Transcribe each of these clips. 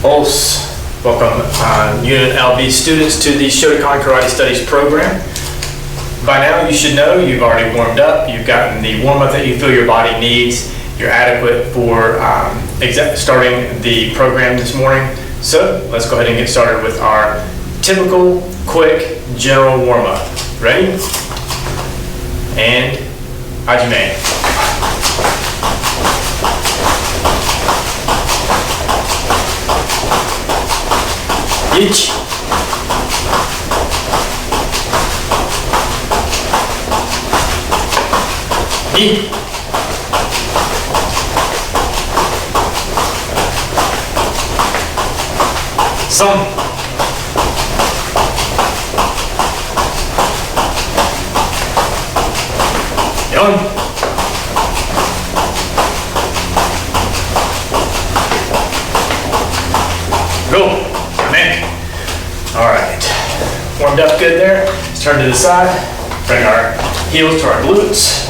Os. Welcome UNLV students to the Shotokan Karate Studies program. By now you should know you've already warmed up, you've gotten the warm-up that you feel your body needs, you're adequate for starting the program this morning. So let's go ahead and get started with our typical, quick, general warm-up. Ready? And Hajime. Ichi. Ni. San. Yon. Go. All right, warmed up good there. Let's turn to the side, bring our heels to our glutes.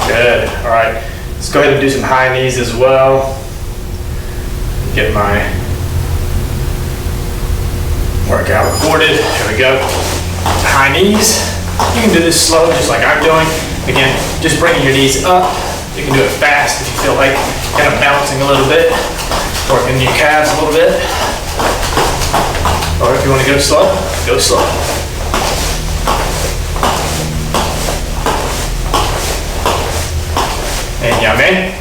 Good, all right. Let's go ahead and do some high knees as well. Get my workout recorded, here we go. High knees. You can do this slow, just like I'm doing. Again, just bringing your knees up. You can do it fast if you feel like kind of bouncing a little bit, working your calves a little bit. Or if you want to go slow, go slow. And yame.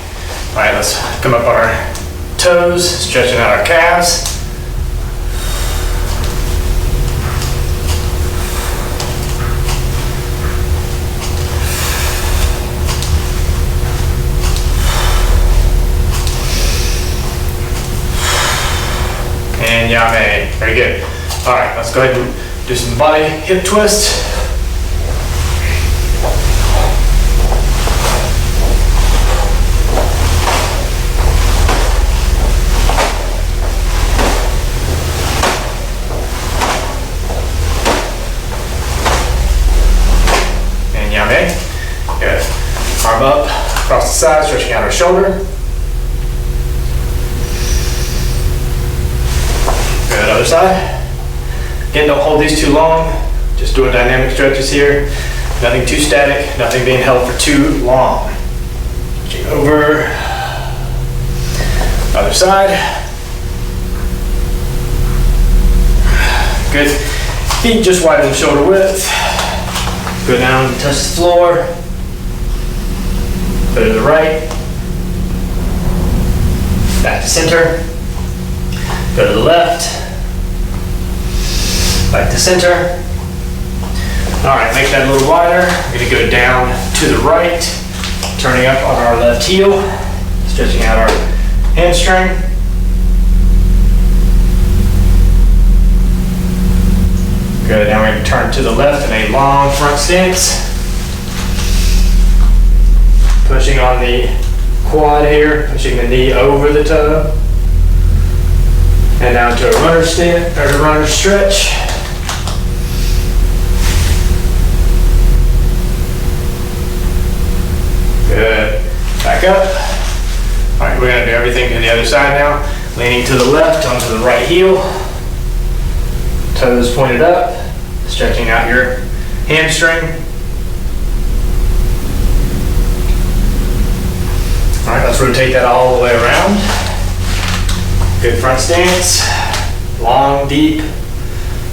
All right, let's come up on our toes, stretching out our calves. And yame. Very good. All right, let's go ahead and do some body hip twists. And yame. Good. Arm up, across the side, stretching out our shoulder. Good, other side. Again, don't hold these too long. Just doing dynamic stretches here. Nothing too static, nothing being held for too long. Switching over. Other side. Good. Feet just widen shoulder width. Go down, touch the floor. Go to the right. Back to center. Go to the left. Back to center. All right, make that a little wider. We're gonna go down to the right, turning up on our left heel, stretching out our hamstring. Good, now we're gonna turn to the left in a long front stance. Pushing on the quad here, pushing the knee over the toe. And down to a runner stand, or a runner stretch. Good. Back up. All right, we're gonna do everything to the other side now. Leaning to the left onto the right heel. Toes pointed up. Stretching out your hamstring. All right, let's rotate that all the way around. Good front stance, long, deep,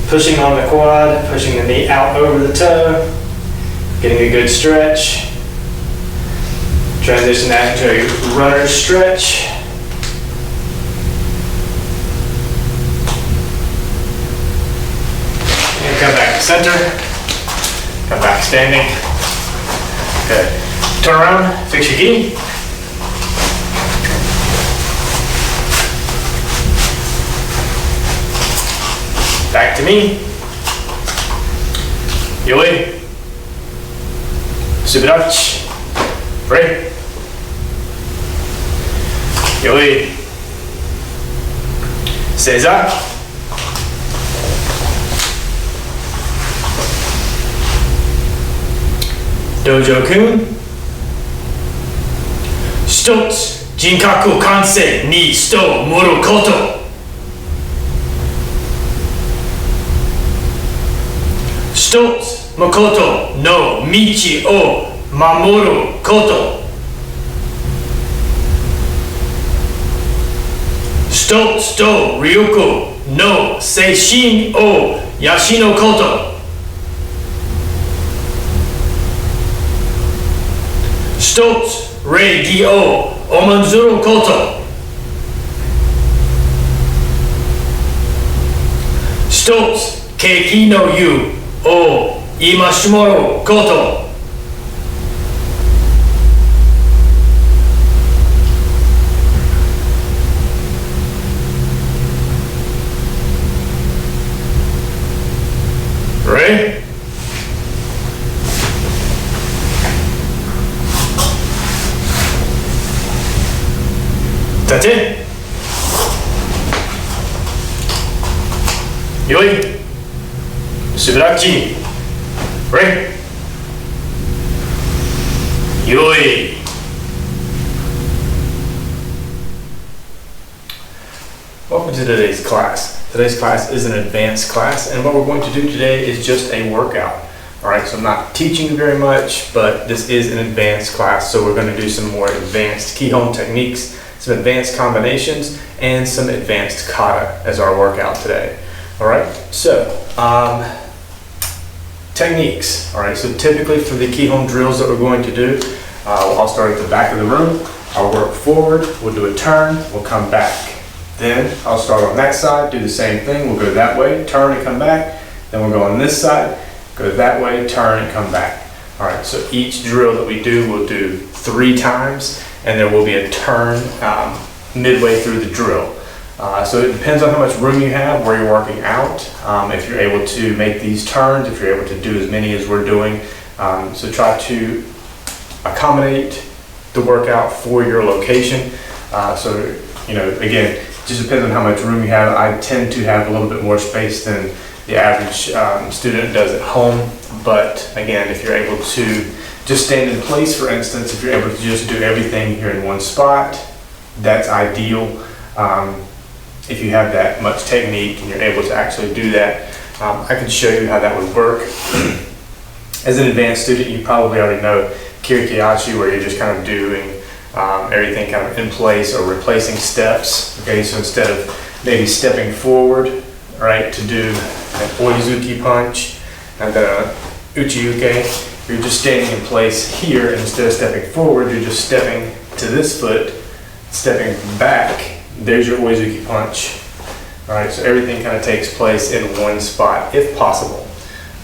pushing on the quad, pushing the knee out over the toe, getting a good stretch. Transition that into a runner stretch. And come back to center, come back standing. Good. Turn around, fix your gi. Back to me. Yoi. Subirachi. Break. Yoi. Seiza. Dojo-kun. 一つ、人格完成に人を盛ること。一つ、誠の道を守ること。一つと力の精神を養うこと。一つ、礼儀を重んずること。一つ、景気の湯を戒めること。Ready? That's it. よい。しばらくち。Ready? よい。Welcome to today's class. Today's class is an advanced class, and what we're going to do today is just a workout. All right, so I'm not teaching very much, but this is an advanced class, so we're going to do some more advanced Kihon techniques, some advanced combinations, and some advanced kata as our workout today. All right, so techniques. All right, so typically for the Kihon drills that we're going to do, I'll start at the back of the room. I'll work forward, we'll do a turn, we'll come back. Then I'll start on that side, do the same thing. We'll go that way, turn and come back. Then we'll go on this side, go that way, turn and come back. All right, so each drill that we do, we'll do 3 times, and there will be a turn midway through the drill. So it depends on how much room you have, where you're working out, if you're able to make these turns, if you're able to do as many as we're doing. So try to accommodate the workout for your location. So, you know, again, just depends on how much room you have. I tend to have a little bit more space than the average student does at home. But again, if you're able to just stand in place, for instance, if you're able to just do everything here in one spot, that's ideal. If you have that much technique and you're able to actually do that, I can show you how that would work. As an advanced student, you probably already know Kirikiachi, where you're just kind of doing everything kind of in place or replacing steps. Okay, so instead of maybe stepping forward, right, to do an oizuki punch and then a uchiyuke, you're just standing in place here, and instead of stepping forward, you're just stepping to this foot, stepping back. There's your oizuki punch. All right, so everything kind of takes place in one spot if possible.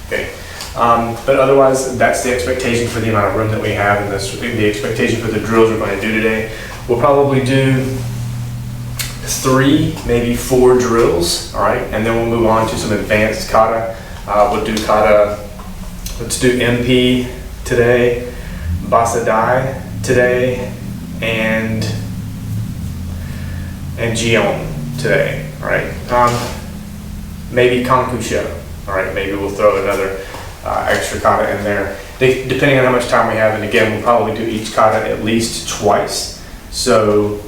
Okay. But otherwise, that's the expectation for the amount of room that we have, and the expectation for the drills we're going to do today. We'll probably do 3, maybe 4 drills, all right? And then we'll move on to some advanced kata. We'll do kata, let's do MP today, Basadai today, and Jion today, all right? Maybe Kankusho, all right? Maybe we'll throw another extra kata in there, depending on how much time we have. And again, we'll probably do each kata at least twice. So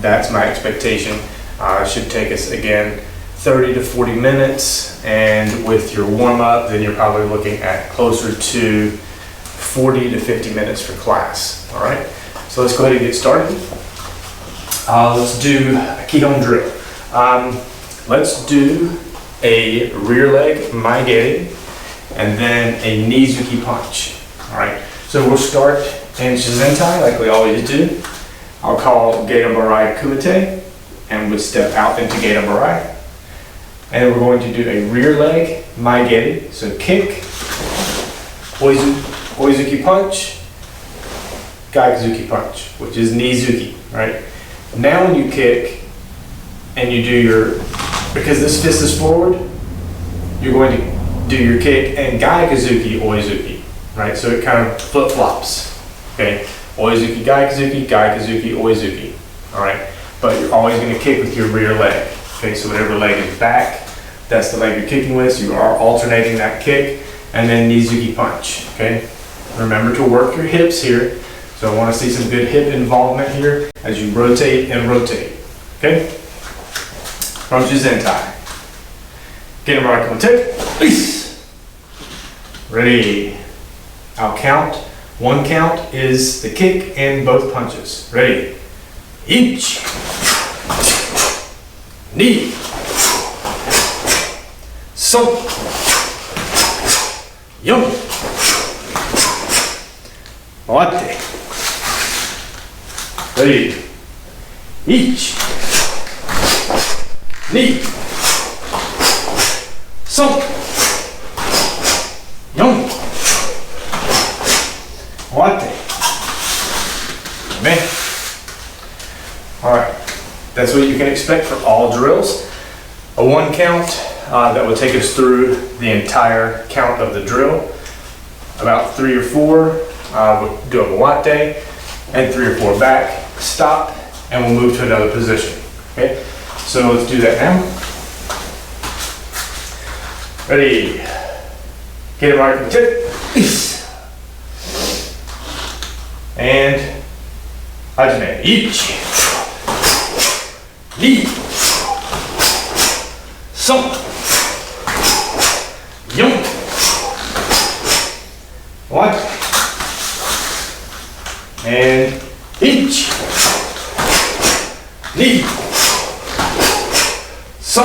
that's my expectation. It should take us, again, 30 to 40 minutes. And with your warm-up, then you're probably looking at closer to 40 to 50 minutes for class. All right, so let's go ahead and get started. Let's do a Kihon drill. Let's do a rear leg maigeri, and then a Nizuki punch. All right, so we'll start in Shizentai like we always do. I'll call Geita Barai Kumite, and we'll step out into Geita Barai. And we're going to do a rear leg maigeri, so kick, oizuki punch, gaikuzuki punch, which is Nizuki, right? Now when you kick and you do your, because this fist is forward, you're going to do your kick and gaikuzuki, oizuki, right? So it kind of flip-flops, okay? Oizuki, gaikuzuki, gaikuzuki, oizuki, all right? But you're always going to kick with your rear leg, okay? So whatever leg is back, that's the leg you're kicking with. So you are alternating that kick, and then Nizuki punch, okay? Remember to work your hips here. So I want to see some good hip involvement here as you rotate and rotate. Okay? From Zentai. Get him right on the tip. Ready. I'll count. One count is the kick and both punches. Ready. Each. Knee. So. Yum. Wate. Ready. Each. Knee. So. Yum. Wate. Man. Alright. That's what you can expect for all drills. A 1 count that will take us through the entire count of the drill. About 3 or 4, we'll do a wate, and 3 or 4 back, stop, and we'll move to another position. Okay? So let's do that now. Ready. Get it right from the tip. And Hajime. Each. Knee. So. Yum. What? And each. Knee. So.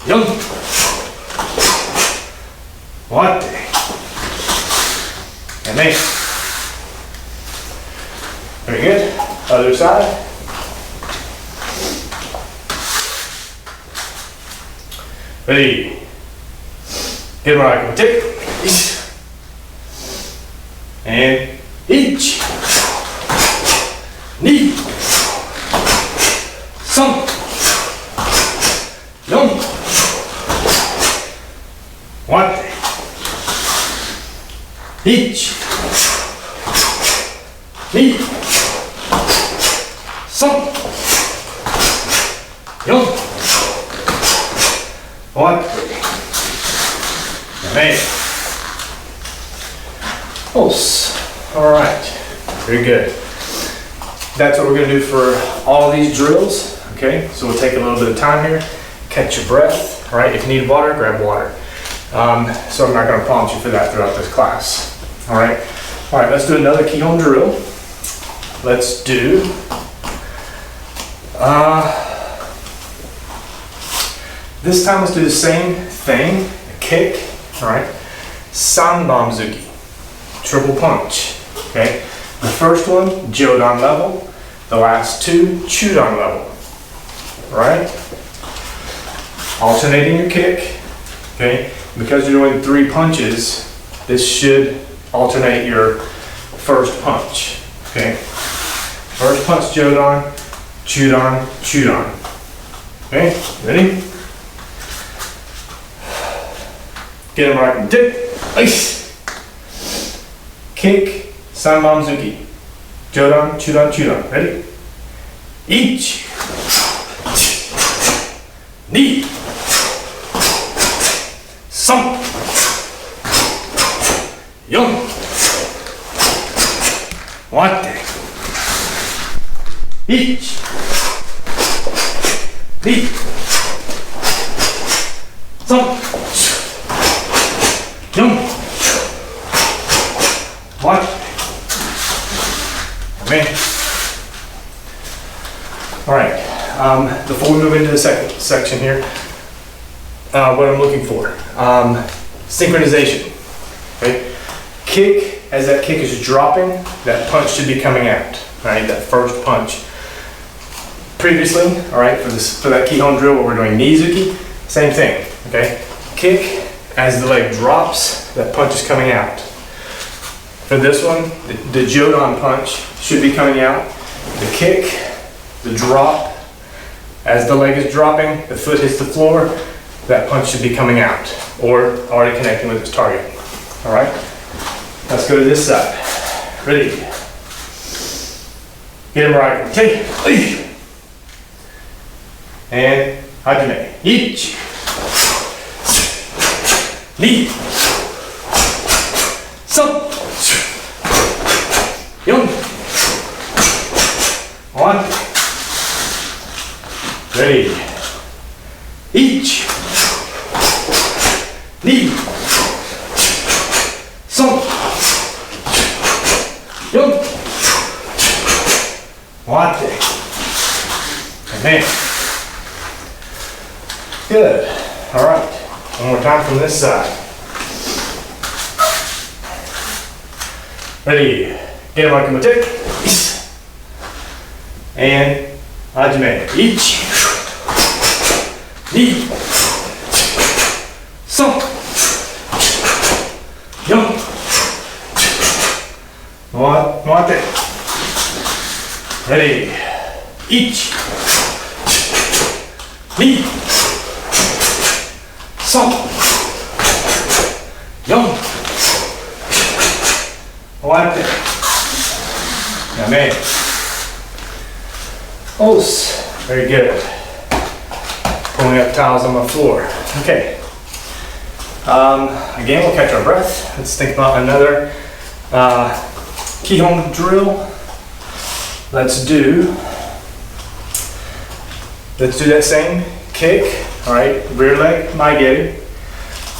Yum. What? And then. Very good. Other side. Ready. Get him right on the tip. And each. Knee. Some. Yum. What? Each. Knee. Some. Yum. What? Man. Pulse. All right. Very good. That's what we're going to do for all these drills. Okay. So we'll take a little bit of time here. Catch your breath. All right. If you need water, grab water. So I'm not going to prompt you for that throughout this class. All right. All right. Let's do another Kihon drill. Let's do. This time let's do the same thing, a kick, all right? Sanbamzuki, triple punch, okay? The first one, Jodan level. The last 2, Chudan level, all right? Alternating your kick, okay? Because you're doing 3 punches, this should alternate your first punch, okay? First punch, Jodan, Chudan, Chudan. Okay, ready? Get him right in the tip. Ice. Kick, Sanbamzuki. Jodan, Chudan, Chudan. Ready? Each. Knee. Some. Yum. Wate. Each. Knee. Some. Yum. What? Man. All right. Before we move into the second section here, what I'm looking for, synchronization. Okay. Kick. As that kick is dropping, that punch should be coming out. Right. That first punch. Previously, all right, for that Kihon drill where we're doing Nizuki, same thing. Okay. Kick. As the leg drops, that punch is coming out. For this one, the Jodan punch should be coming out. The kick, the drop, as the leg is dropping, the foot hits the floor, that punch should be coming out or already connecting with its target. All right, let's go to this side. Ready? Get him right. Take. And Hajime. Each. Knee. 3、4、1、ready、1、2、3、4、終わって。Okay. Good. All right. One more time from this side. Ready. Get him like a mistake. And 始め。1、2、3、4、回って。Ready. 1、2、3、4、終わって。やめ。Os. Very good. Pulling up towels on my floor. Okay. Again, we'll catch our breath. Let's think about another Kihon drill. Let's do that same kick. All right, rear leg, maigeri,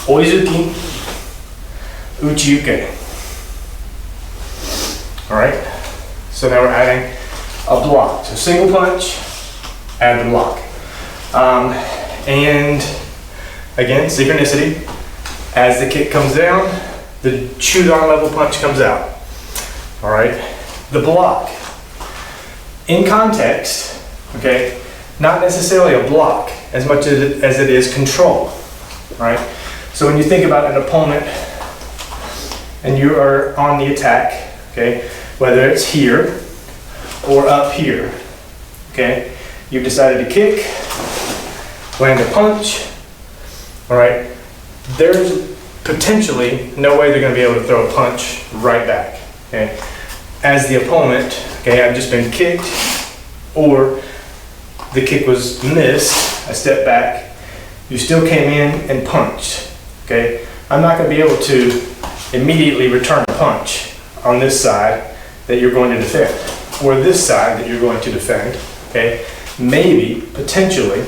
oizuki, uchi-uke. All right, so now we're adding a block. So single punch, add the block. And again, synchronicity. As the kick comes down, the shoot arm level punch comes out. All right, the block. In context, okay, not necessarily a block as much as it is control, right? So when you think about an opponent and you are on the attack, okay, whether it's here or up here, okay, you've decided to kick, land a punch, all right, there's potentially no way they're going to be able to throw a punch right back, okay? As the opponent, okay, I've just been kicked, or the kick was missed, I stepped back, you still came in and punched, okay? I'm not going to be able to immediately return a punch on this side that you're going to defend, or this side that you're going to defend, okay? Maybe, potentially,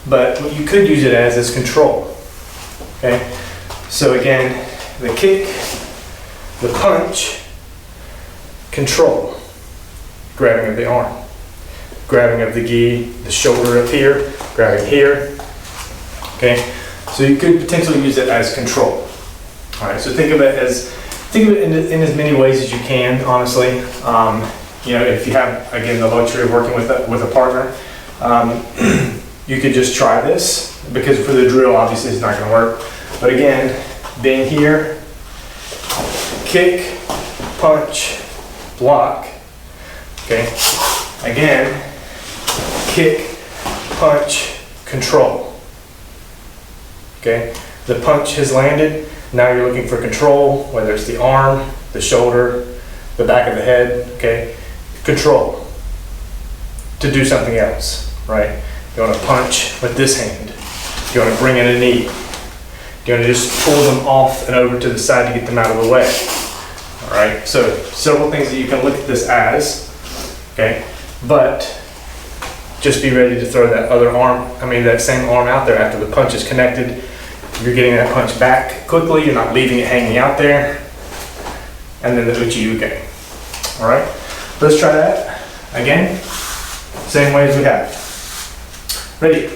but what you could use it as is control, okay? So again, the kick, the punch, control, grabbing of the arm, grabbing of the gi, the shoulder up here, grabbing here, okay? So you could potentially use it as control. All right, so think of it in as many ways as you can, honestly. You know, if you have, again, the luxury of working with a partner, you could just try this, because for the drill, obviously it's not gonna work. But again, being here, kick, punch, block, okay? Again, kick, punch, control, okay? The punch has landed, now you're looking for control, whether it's the arm, the shoulder, the back of the head, okay? Control, to do something else, right? You wanna punch with this hand, you wanna bring in a knee, you want to just pull them off and over to the side to get them out of the way. All right, so several things that you can look at this as, okay? But just be ready to throw that other arm, that same arm out there after the punch is connected. You're getting that punch back quickly, you're not leaving it hanging out there. And then the uchi-uke. All right, let's try that again. Same way as we have. Ready?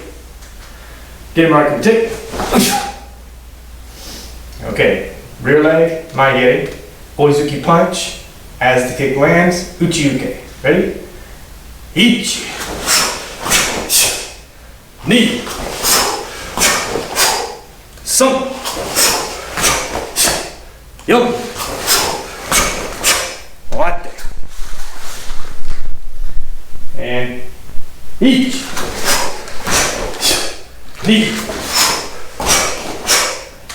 Get him right, tick. Okay, rear leg, maigeri, oizuki punch. As the kick lands, uchi-uke. Ready? 1、2、3、4、終わって。And 1、2、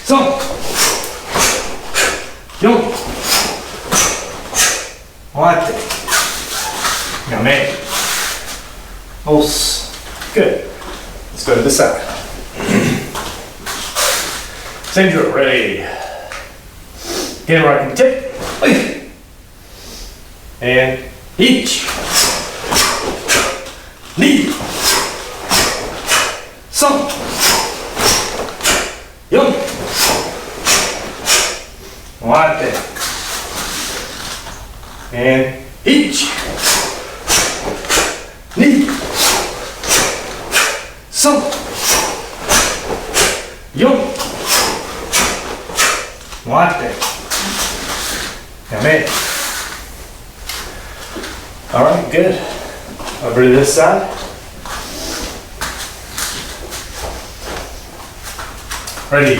3、4、終わって。やめ。Os. Good. Let's go to the side. Same drill. Ready. Hit him right in the tip. And each. Knee. Some. Young. Like that. And each. Knee. Some. Young. Like that. Now, man. All right, good. Over to this side. Ready.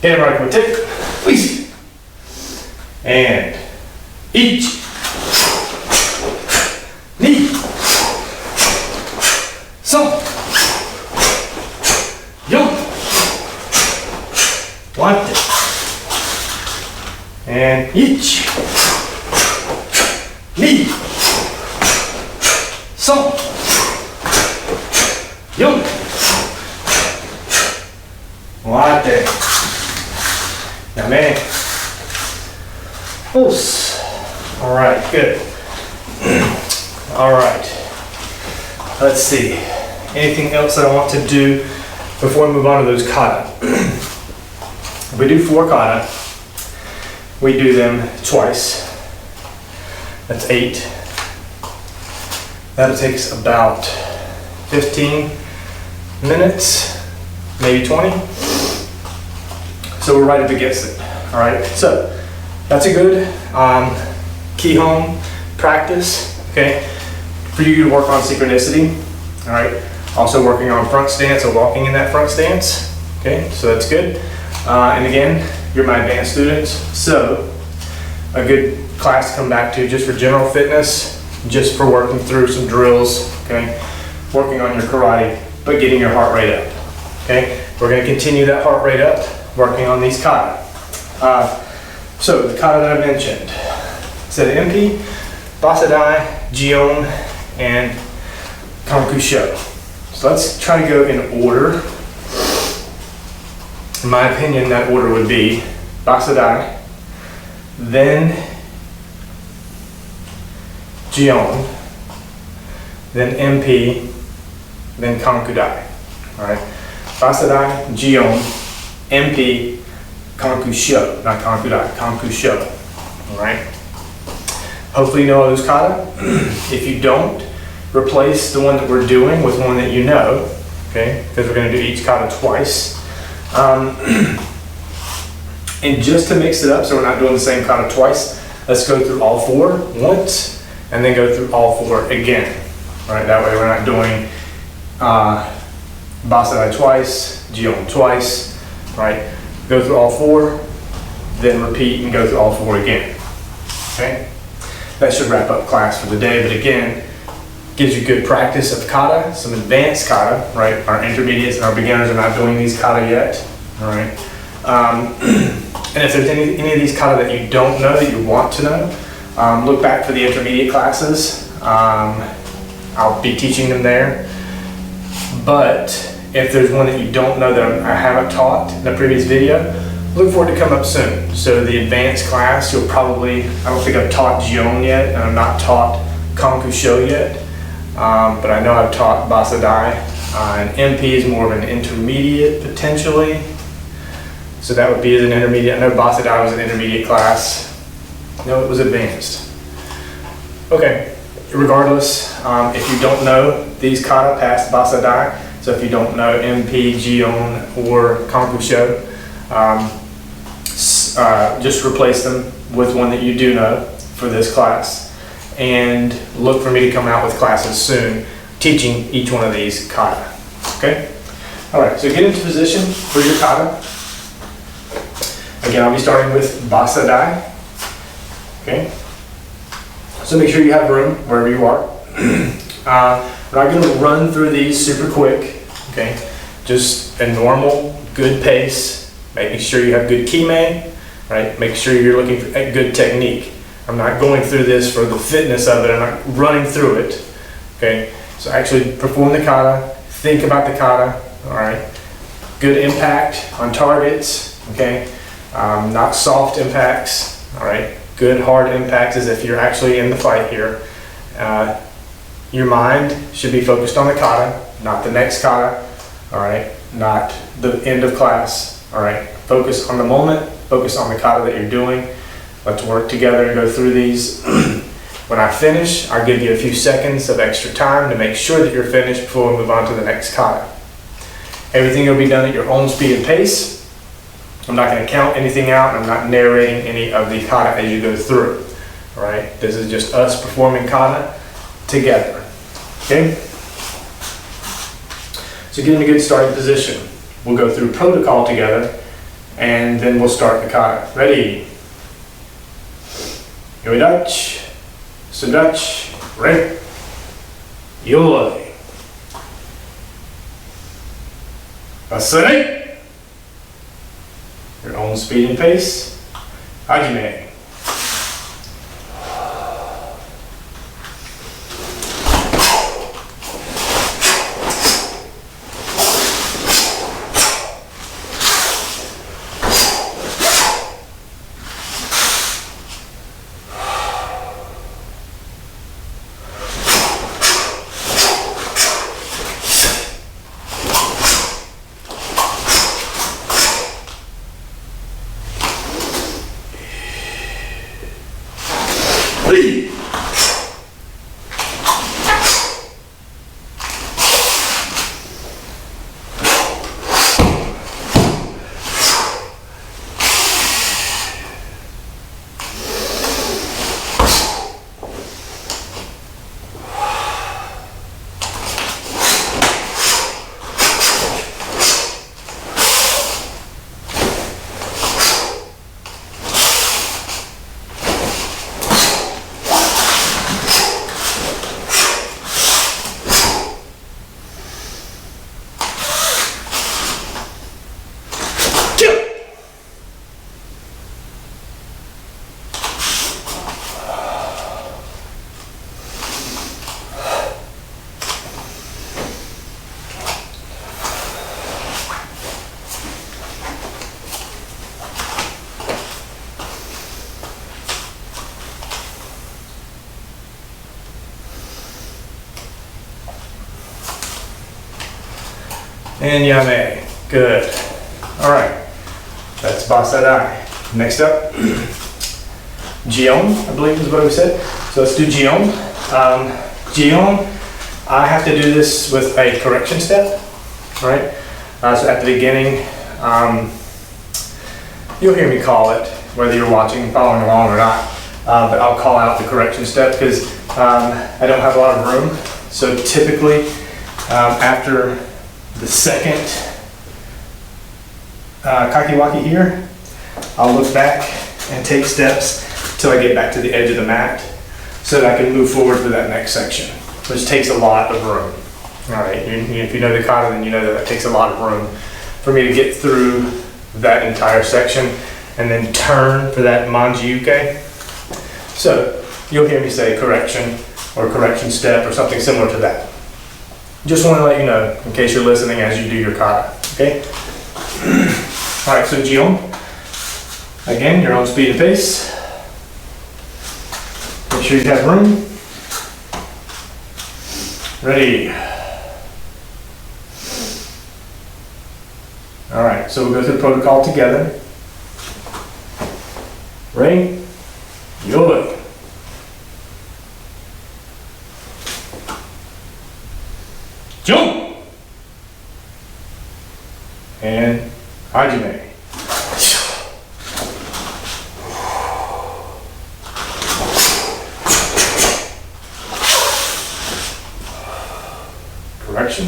Hit him right with tip. Please. And each. Knee. Some. Young. Like that. And each. Knee. Some. Young. Like that. Now, man. Loose. All right, good. All right. Let's see. Anything else that I want to do before we move on to those kata? We do 4 kata. We do them twice. That's 8. That takes about 15 minutes, maybe 20. So we're right up against it. All right. So that's a good Kihon practice. Okay. For you to work on synchronicity. All right. Also working on front stance or walking in that front stance. Okay. So that's good. And again, you're my advanced students, so a good class to come back to just for general fitness, just for working through some drills, okay? Working on your karate, but getting your heart rate up, okay? We're gonna continue that heart rate up, working on these kata. So the kata that I mentioned, said MP, Basadai, Jion, and Kankusho. So let's try to go in order. In my opinion, that order would be Basadai, then Jion, then MP, then Kankudai. All right, Basadai, Jion, MP, Kankusho, not Kankudai, Kankusho. All right. Hopefully you know all those kata. If you don't, replace the one that we're doing with one that you know. Okay, because we're going to do each kata twice. And just to mix it up, so we're not doing the same kata twice, let's go through all 4 once, and then go through all 4 again. All right, that way we're not doing Basadai twice, Jion twice, right? Go through all 4, then repeat and go through all 4 again. Okay, that should wrap up class for the day. But again, gives you good practice of kata, some advanced kata, right? Our intermediates and our beginners are not doing these kata yet, all right? And if there's any of these kata that you don't know, that you want to know, look back for the intermediate classes. I'll be teaching them there. But if there's one that you don't know that I haven't taught in a previous video, look for it to come up soon. So the advanced class, you'll probably, I don't think I've taught Jion yet, and I've not taught Kankusho yet. But I know I've taught Basadai, and MP is more of an intermediate potentially. So that would be as an intermediate. I know Basadai was an intermediate class. No, it was advanced. Okay, regardless, if you don't know these kata past Basadai, so if you don't know MP, Jion, or Kankusho, just replace them with one that you do know for this class. And look for me to come out with classes soon teaching each one of these kata. Okay? All right, so get into position for your kata. Again, I'll be starting with Basadai. Okay? So make sure you have room wherever you are. We're not going to run through these super quick. Okay? Just a normal, good pace. Making sure you have good kime, right? Make sure you're looking for a good technique. I'm not going through this for the fitness of it. I'm not running through it. Okay? So actually perform the kata. Think about the kata. All right? Good impact on targets. Okay? not soft impacts, all right? Good hard impacts as if you're actually in the fight here. Your mind should be focused on the kata, not the next kata, all right? Not the end of class, all right? Focus on the moment, focus on the kata that you're doing. Let's work together and go through these. When I finish, I'll give you a few seconds of extra time to make sure that you're finished before we move on to the next kata. Everything will be done at your own speed and pace. I'm not going to count anything out. I'm not narrating any of the kata as you go through. All right, this is just us performing kata together. Okay? So get in a good starting position. We'll go through protocol together, and then we'll start the kata. Ready? Yoidachi, sudachi, re, yoi. Asai. Your own speed and pace. Hajime. And yame. Good. All right. That's basadai. Next up, Jion, I believe is what we said. So let's do Jion. Jion, I have to do this with a correction step, right? So at the beginning, you'll hear me call it, whether you're watching, following along or not. But I'll call out the correction step because I don't have a lot of room. So typically, after the second kakiwaki here, I'll look back and take steps till I get back to the edge of the mat so that I can move forward to that next section, which takes a lot of room. All right, if you know the kata, then you know that takes a lot of room for me to get through that entire section and then turn for that manji-uke. So you'll hear me say correction or correction step or something similar to that. Just want to let you know in case you're listening as you do your kata, okay? All right, so Jion, again, your own speed and pace. Make sure you have room. Ready. All right, so we'll go through the protocol together. Ring, yoi. Jump! And hajime. Correction.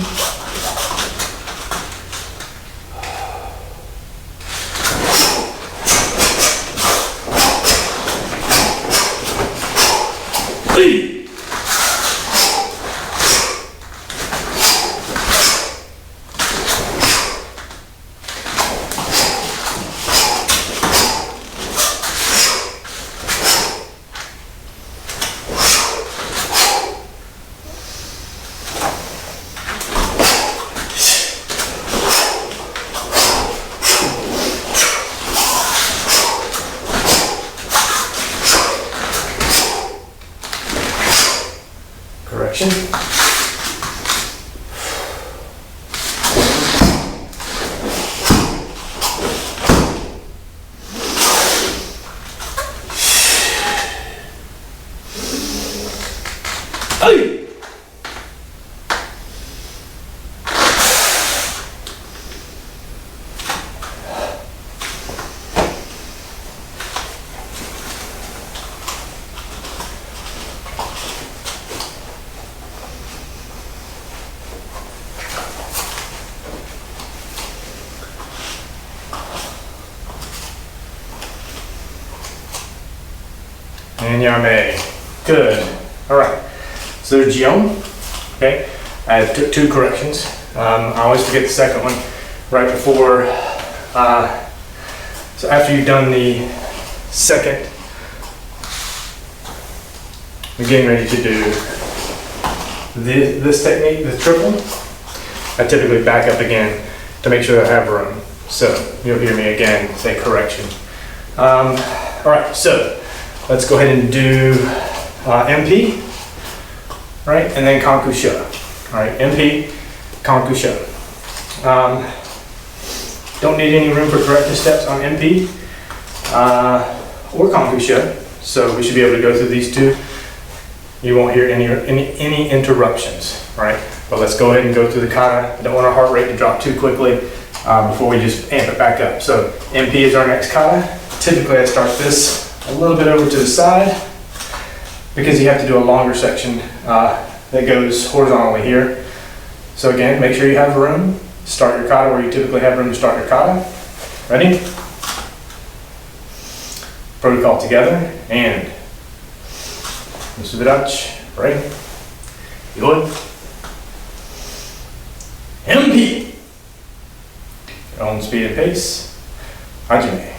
Hey! correction. Hey! And Yame. Good. All right. So there's Jion. Okay. I took 2 corrections. I always forget the second one right before. So after you've done the second, we're getting ready to do this technique, the triple. I typically back up again to make sure I have room. So you'll hear me again say correction. All right. So let's go ahead and do MP, right? And then Kankusho. All right, MP, Kankusho. Don't need any room for corrective steps on MP or Kankusho, so we should be able to go through these 2. You won't hear any interruptions, right? But let's go ahead and go through the kata. I don't want our heart rate to drop too quickly before we just amp it back up. So MP is our next kata. Typically I start this a little bit over to the side because you have to do a longer section that goes horizontally here. So again, make sure you have room. Start your kata where you typically have room to start your kata. Ready? Protocol together and Musubidachi. Ready? Good. MP. Your own speed and pace. Hajime.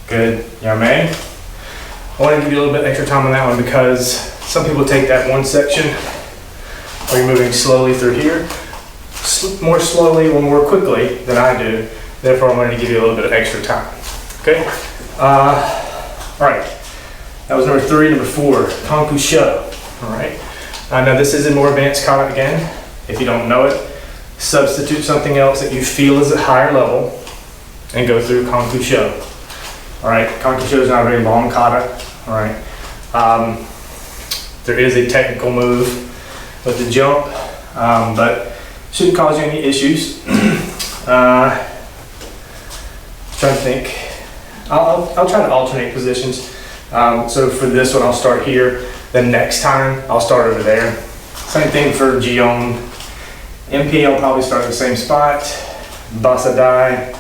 Good, Yame. I want to give you a little bit extra time on that one because some people take that one section where you're moving slowly through here, more slowly or more quickly than I do. Therefore, I wanted to give you a little bit of extra time. Okay? All right. That was number 3. Number 4, Kankusho. All right. Now this is a more advanced kata again. If you don't know it, substitute something else that you feel is a higher level and go through Kankusho. All right, Kankusho is not a very long kata. All right, there is a technical move with the jump, but shouldn't cause you any issues. Trying to think. I'll try to alternate positions. So for this one, I'll start here. Then next time, I'll start over there. Same thing for Jion. MP, I'll probably start at the same spot. Basadai.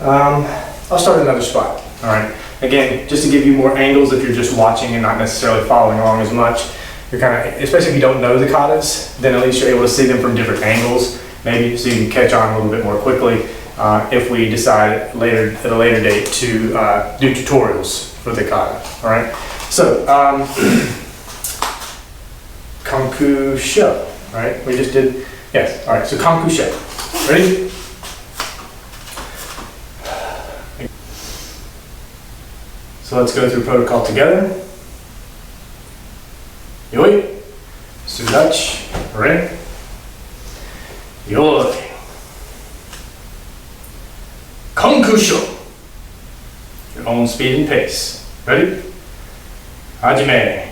I'll start at another spot. All right. Again, just to give you more angles if you're just watching and not necessarily following along as much. You're kind of, especially if you don't know the katas, then at least you're able to see them from different angles, maybe, so you can catch on a little bit more quickly if we decide later at a later date to do tutorials for the kata. All right. So Kankusho. All right. We just did. Yes. All right. So Kankusho. Ready? So let's go through protocol together. Yoi, sudachi, ren, yoi, konkusho, your own speed and pace. Ready? Hajime.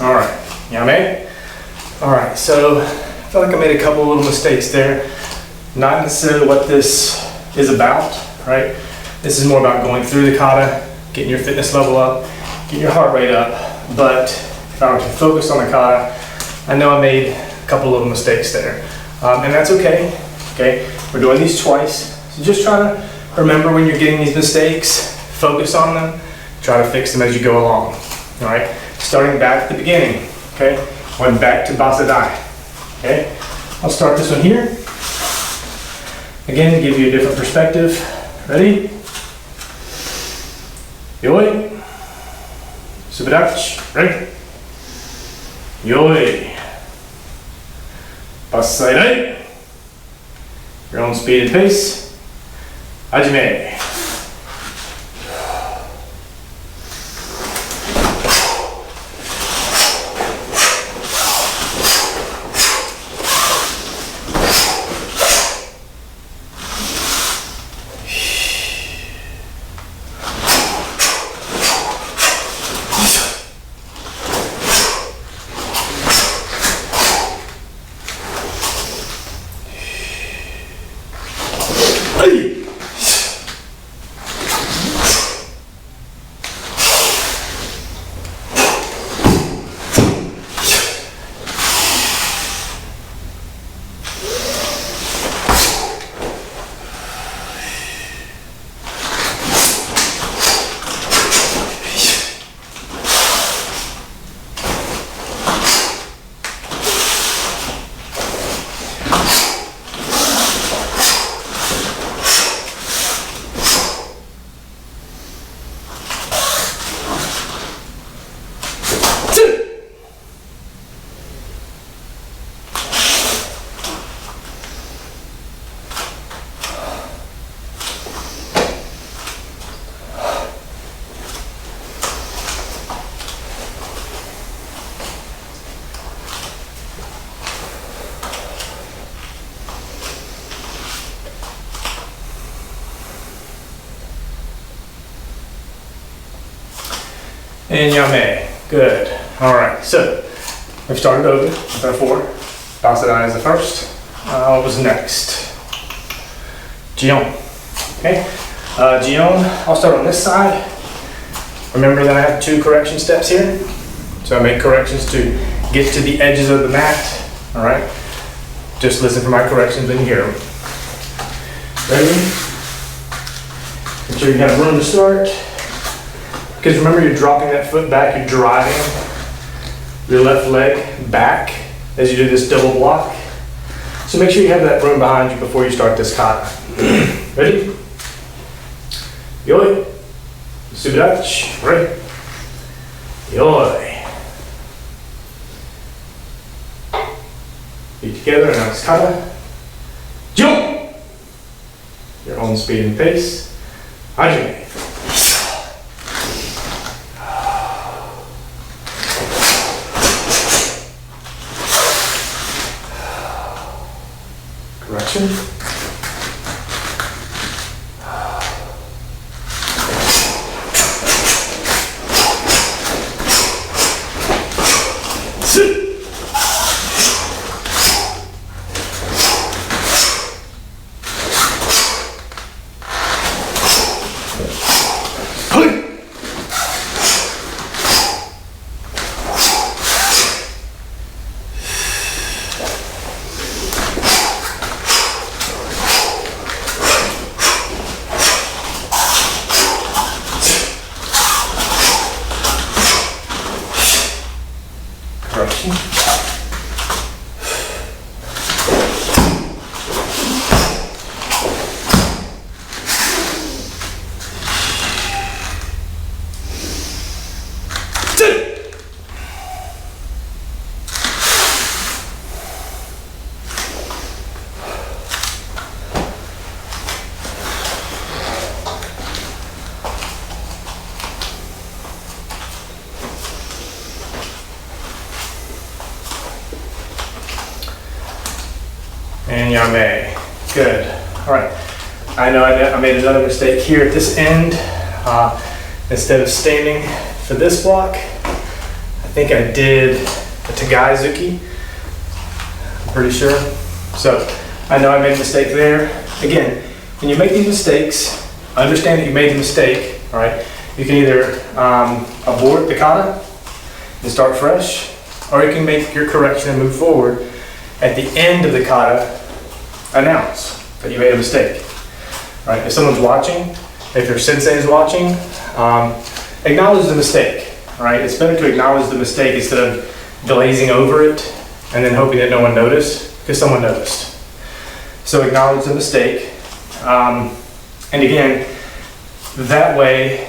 Alright, yame. Alright, so I feel like I made a couple little mistakes there. Not necessarily what this is about, right? This is more about going through the kata, getting your fitness level up, getting your heart rate up. But if I were to focus on the kata, I know I made a couple little mistakes there. And that's okay, okay? We're doing these twice. So just try to remember when you're getting these mistakes, focus on them, try to fix them as you go along, all right? Starting back at the beginning, okay? Going back to Basadai, okay? I'll start this one here. Again, give you a different perspective. Ready? Yoi. Subadachi. Ready? Yoi. Basadai. Your own speed and pace. Hajime. And yame. Good. All right. So we've started over with our 4. Basadai is the first. What was next? Jion. Okay. Jion. I'll start on this side. Remember that I have 2 correction steps here. So I make corrections to get to the edges of the mat. All right. Just listen for my corrections when you hear them. Ready? Make sure you have room to start. Because remember, you're dropping that foot back, you're driving your left leg back as you do this double block. So make sure you have that room behind you before you start this kata. Ready? Yoi. Subidachi, ready? Yoi. Feet together, now it's kata. Jump! Your own speed and pace. Hajime. Correction. Sit. Correction. And yame. Good. All right. I know I made another mistake here at this end. Instead of standing for this block, I think I did a Tagaizuki. I'm pretty sure. So I know I made a mistake there. Again, when you make these mistakes, understand that you made the mistake. All right. You can either abort the kata and start fresh, or you can make your correction and move forward. At the end of the kata, announce that you made a mistake. Right? If someone's watching, if your sensei is watching, acknowledge the mistake. Right? It's better to acknowledge the mistake instead of glazing over it and then hoping that no one noticed, because someone noticed. So acknowledge the mistake. And again, that way,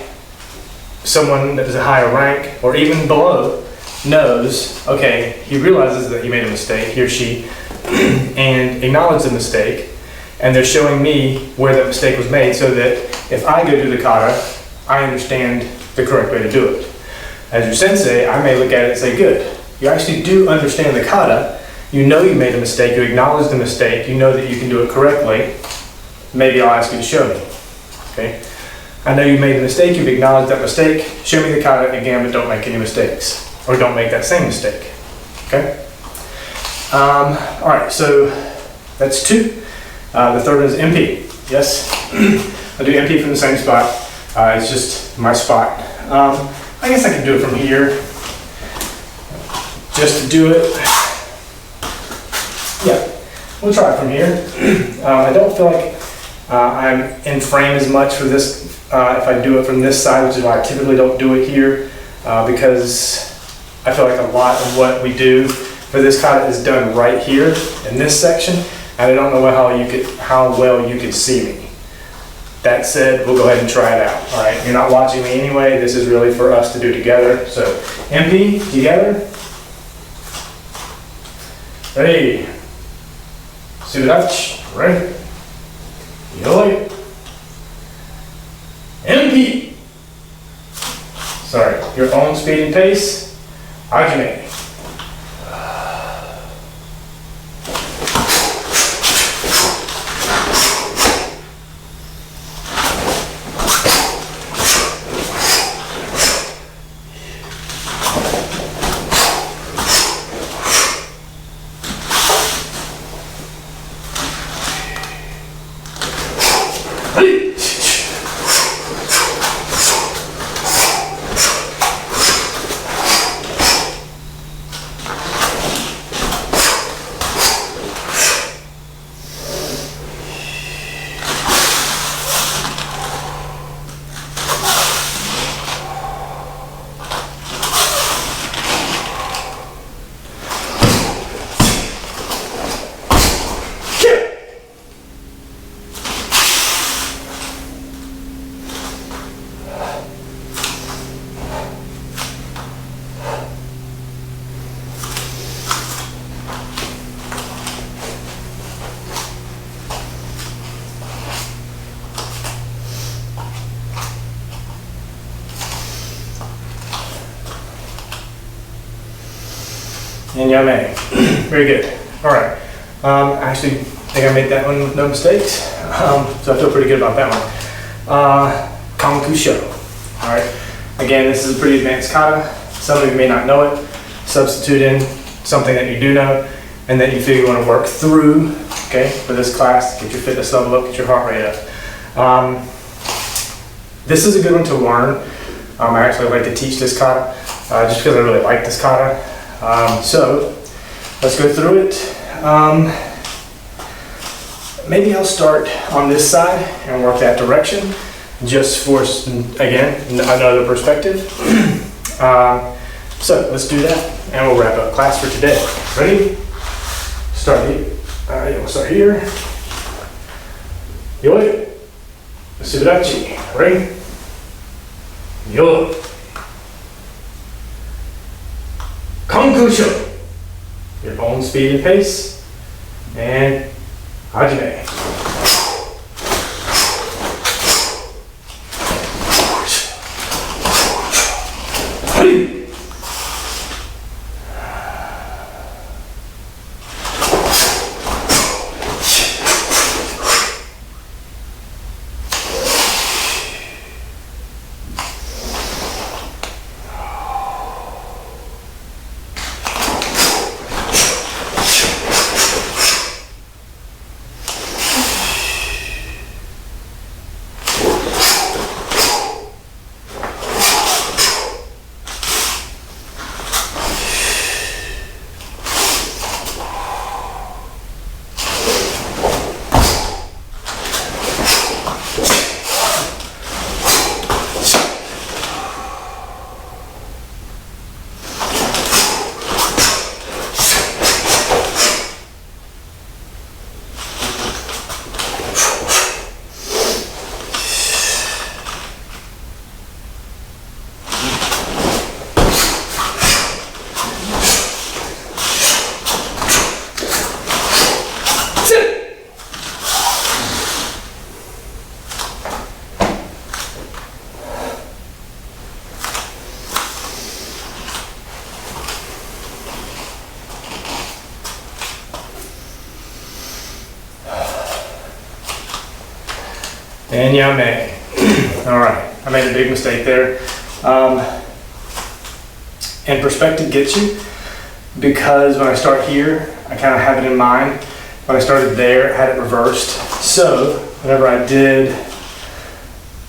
someone that is a higher rank or even below knows, okay, he realizes that he made a mistake, he or she, and acknowledge the mistake, and they're showing me where that mistake was made so that if I go do the kata, I understand the correct way to do it. As your sensei, I may look at it and say, good, you actually do understand the kata, you know you made a mistake, you acknowledge the mistake, you know that you can do it correctly, maybe I'll ask you to show me. Okay? I know you made a mistake, you've acknowledged that mistake, show me the kata again, but don't make any mistakes. Or don't make that same mistake. Okay? All right, so that's 2. The third one is MP. Yes? I'll do MP from the same spot. It's just my spot. I guess I can do it from here. Just to do it. Yeah, we'll try it from here. I don't feel like I'm in frame as much for this if I do it from this side, which is why I typically don't do it here, because I feel like a lot of what we do for this kata is done right here in this section, and I don't know how well you could see me. That said, we'll go ahead and try it out. All right, you're not watching me anyway. This is really for us to do together. So, MP together. Ready. Subidachi. Ready. Yoi. MP. Sorry, your own speed and pace. Hajime. and yame. Very good. All right. I actually think I made that one with no mistakes, so I feel pretty good about that one. Kankusho. All right. Again, this is a pretty advanced kata. Some of you may not know it. Substitute in something that you do know and that you feel you want to work through, okay, for this class. Get your fitness level up, get your heart rate up. This is a good one to learn. I actually like to teach this kata just because I really like this kata. So let's go through it. Maybe I'll start on this side and work that direction just for, again, another perspective. So let's do that and we'll wrap up class for today. Ready? Start here. We'll start here. Yoi. Subirachi. Ready? Yo. Kankusho. Your own speed and pace. And hajime. And yame. All right, I made a big mistake there. And perspective gets you because when I start here, I kind of have it in mind. When I started there, I had it reversed. So whenever I did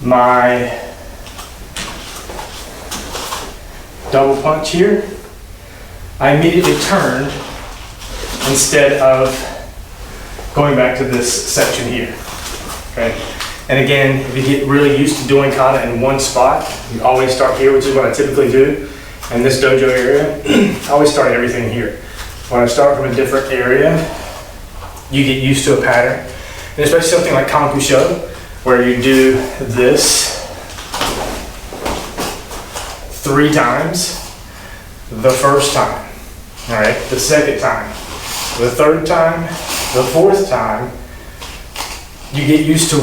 my double punch here, I immediately turned instead of going back to this section here. Okay. And again, if you get really used to doing kata in one spot, you always start here, which is what I typically do in this dojo area. I always start everything here. When I start from a different area, you get used to a pattern. And especially something like Kankusho, where you do this 3 times the first time, all right, the second time, the third time, the fourth time, you get used to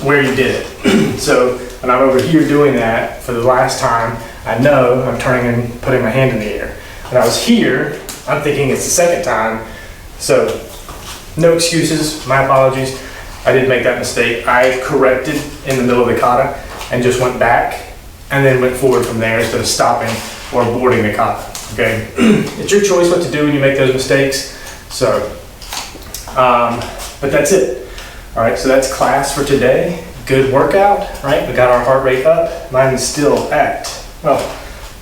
where you did it. So when I'm over here doing that for the last time, I know I'm turning and putting my hand in the air. When I was here, I'm thinking it's the second time. So no excuses, my apologies. I did make that mistake. I corrected in the middle of the kata and just went back and then went forward from there instead of stopping or boarding the kata, okay? It's your choice what to do when you make those mistakes. So, but that's it. All right, so that's class for today. Good workout, right? We got our heart rate up. Mine is still at, well,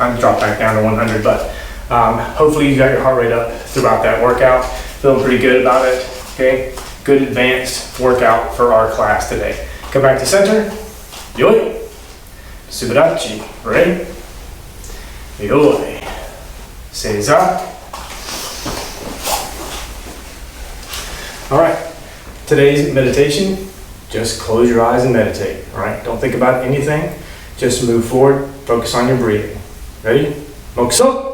I'm dropped back down to 100, but hopefully you got your heart rate up throughout that workout. Feeling pretty good about it, okay? Good advanced workout for our class today. Come back to center. Yoi. Subirachi. Ready? Yoi. Seiza. All right. Today's meditation, just close your eyes and meditate, all right? Don't think about anything, just move forward, focus on your breathing. Ready? Mokuso.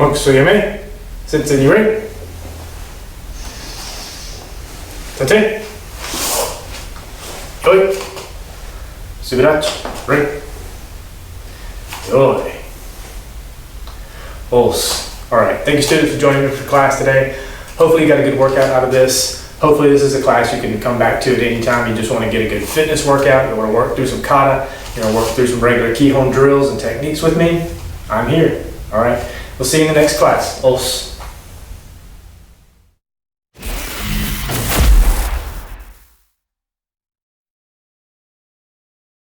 Moku Suyame. Sensei, you ready? Tate. Yoi. Subirachi. Ready? Yoi. Os. All right. Thank you, students, for joining me for class today. Hopefully you got a good workout out of this. Hopefully this is a class you can come back to at any time. You just want to get a good fitness workout. You want to work through some kata. You want to work through some regular Kihon drills and techniques with me. I'm here. All right. We'll see you in the next class. Os.